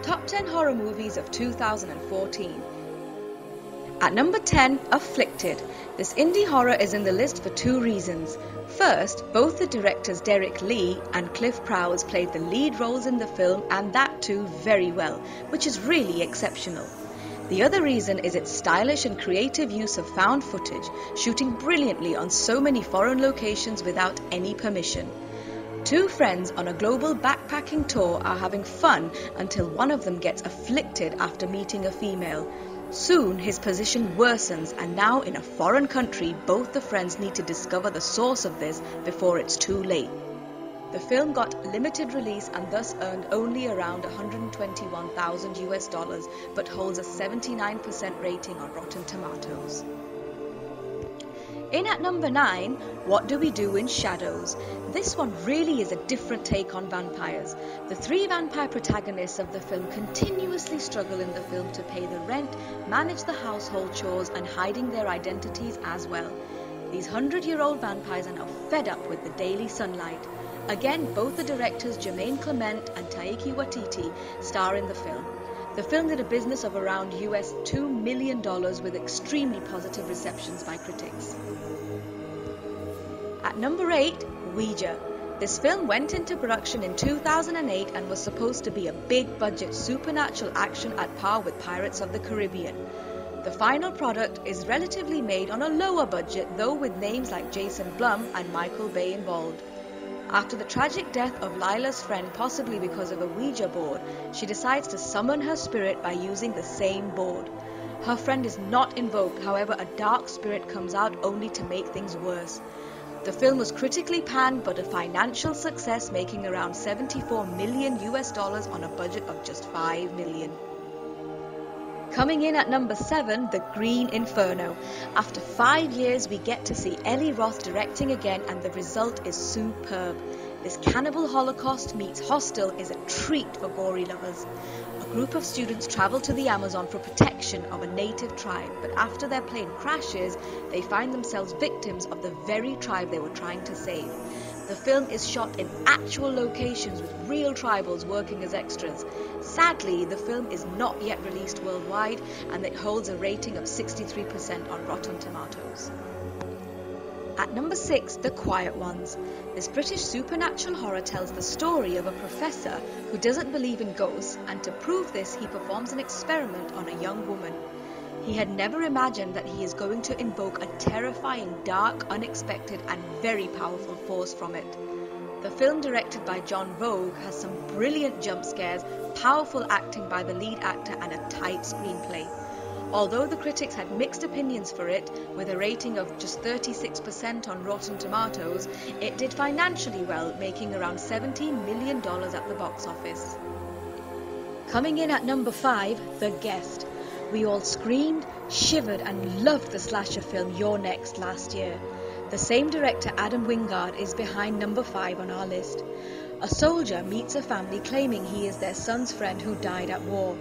Top 10 Horror Movies of 2014. At number 10, Afflicted. This indie horror is in the list for two reasons. First, both the directors Derek Lee and Cliff Prowse played the lead roles in the film, and that too very well, which is really exceptional. The other reason is its stylish and creative use of found footage, shooting brilliantly on so many foreign locations without any permission. Two friends on a global backpacking tour are having fun until one of them gets afflicted after meeting a female. Soon his position worsens, and now in a foreign country both the friends need to discover the source of this before it's too late. The film got limited release and thus earned only around $121,000 but holds a 79% rating on Rotten Tomatoes. In at number 9, What Do We Do in Shadows? This one really is a different take on vampires. The three vampire protagonists of the film continuously struggle in the film to pay the rent, manage the household chores, and hiding their identities as well. These 100-year-old vampires are now fed up with the daily sunlight. Again, both the directors Jermaine Clement and Taika Waititi star in the film. The film did a business of around US $2 million with extremely positive receptions by critics. At number 8, Ouija. This film went into production in 2008 and was supposed to be a big-budget supernatural action at par with Pirates of the Caribbean. The final product is relatively made on a lower budget, though with names like Jason Blum and Michael Bay involved. After the tragic death of Lila's friend, possibly because of a Ouija board, she decides to summon her spirit by using the same board. Her friend is not invoked, however a dark spirit comes out only to make things worse. The film was critically panned but a financial success, making around $74 million on a budget of just $5 million. Coming in at number 7, The Green Inferno. After 5 years, we get to see Eli Roth directing again, and the result is superb. This cannibal holocaust meets Hostel is a treat for gory lovers. A group of students travel to the Amazon for protection of a native tribe, but after their plane crashes, they find themselves victims of the very tribe they were trying to save. The film is shot in actual locations with real tribals working as extras. Sadly, the film is not yet released worldwide, and it holds a rating of 63% on Rotten Tomatoes. At number 6, The Quiet Ones. This British supernatural horror tells the story of a professor who doesn't believe in ghosts, and to prove this he performs an experiment on a young woman. He had never imagined that he is going to invoke a terrifying, dark, unexpected and very powerful force from it. The film, directed by John Vogue, has some brilliant jump scares, powerful acting by the lead actor and a tight screenplay. Although the critics had mixed opinions for it, with a rating of just 36% on Rotten Tomatoes, it did financially well, making around $17 million at the box office. Coming in at number 5, The Guest. We all screamed, shivered and loved the slasher film You're Next last year. The same director Adam Wingard is behind number 5 on our list. A soldier meets a family claiming he is their son's friend who died at war.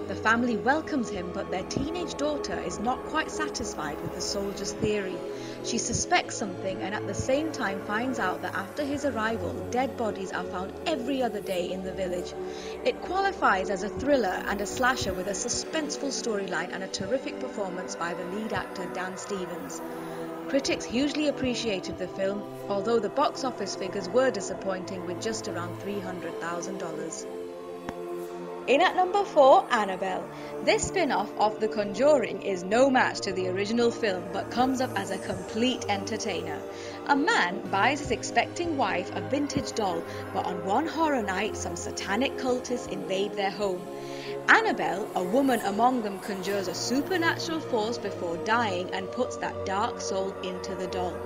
The family welcomes him, but their teenage daughter is not quite satisfied with the soldier's theory. She suspects something and at the same time finds out that after his arrival, dead bodies are found every other day in the village. It qualifies as a thriller and a slasher with a suspenseful storyline and a terrific performance by the lead actor Dan Stevens. Critics hugely appreciated the film, although the box office figures were disappointing with just around $300,000. In at number 4, Annabelle. This spin-off of The Conjuring is no match to the original film, but comes up as a complete entertainer. A man buys his expecting wife a vintage doll, but on one horror night, some satanic cultists invade their home. Annabelle, a woman among them, conjures a supernatural force before dying and puts that dark soul into the doll.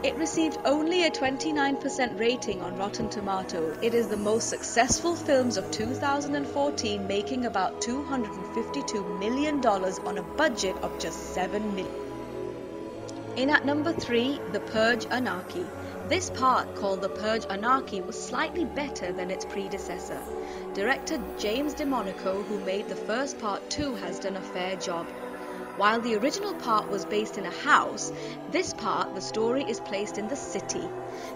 It received only a 29% rating on Rotten Tomatoes. It is the most successful films of 2014, making about $252 million on a budget of just $7 million. In at number 3, The Purge Anarchy. This part, called The Purge Anarchy, was slightly better than its predecessor. Director James DeMonico, who made the first part too, has done a fair job. While the original part was based in a house, this part, the story, is placed in the city.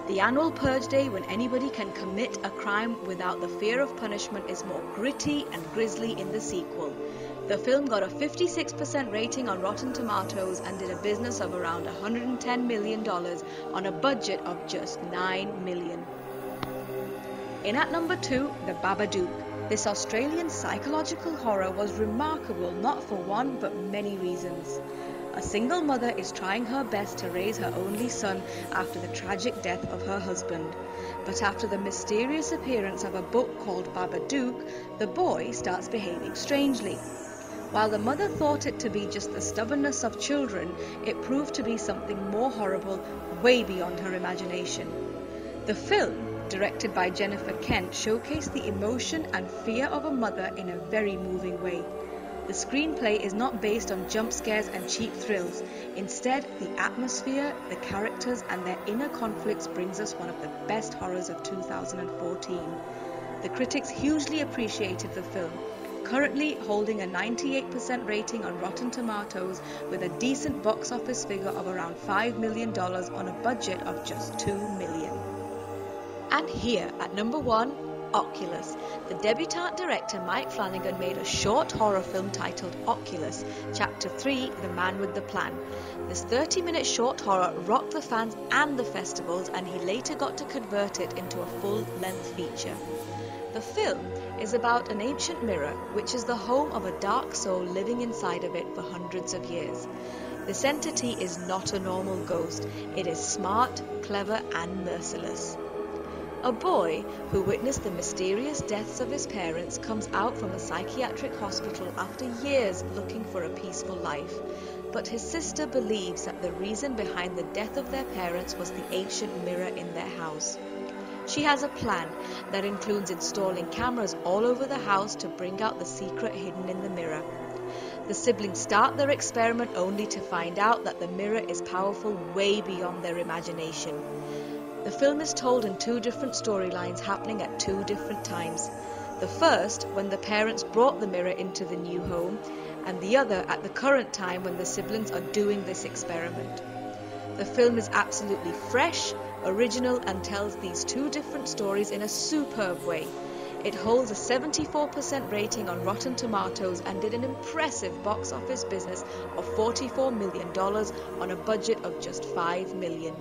The annual Purge Day, when anybody can commit a crime without the fear of punishment, is more gritty and grisly in the sequel. The film got a 56% rating on Rotten Tomatoes and did a business of around $110 million on a budget of just $9 million. In at number 2, The Babadook. This Australian psychological horror was remarkable not for one but many reasons. A single mother is trying her best to raise her only son after the tragic death of her husband. But after the mysterious appearance of a book called Babadook, the boy starts behaving strangely. While the mother thought it to be just the stubbornness of children, it proved to be something more horrible, way beyond her imagination. The film, directed by Jennifer Kent, showcased the emotion and fear of a mother in a very moving way. The screenplay is not based on jump scares and cheap thrills. Instead, the atmosphere, the characters, and their inner conflicts brings us one of the best horrors of 2014. The critics hugely appreciated the film, currently holding a 98% rating on Rotten Tomatoes with a decent box office figure of around $5 million on a budget of just $2 million. And here at number 1, Oculus. The debutante director Mike Flanagan made a short horror film titled Oculus, Chapter 3, The Man with the Plan. This 30-minute short horror rocked the fans and the festivals, and he later got to convert it into a full-length feature. The film is about an ancient mirror, which is the home of a dark soul living inside of it for hundreds of years. This entity is not a normal ghost. It is smart, clever, and merciless. A boy who witnessed the mysterious deaths of his parents comes out from a psychiatric hospital after years looking for a peaceful life. But his sister believes that the reason behind the death of their parents was the ancient mirror in their house. She has a plan that includes installing cameras all over the house to bring out the secret hidden in the mirror. The siblings start their experiment only to find out that the mirror is powerful way beyond their imagination. The film is told in 2 different storylines happening at 2 different times. The first, when the parents brought the mirror into the new home, and the other at the current time when the siblings are doing this experiment. The film is absolutely fresh, original, and tells these 2 different stories in a superb way. It holds a 74% rating on Rotten Tomatoes and did an impressive box office business of $44 million on a budget of just $5 million.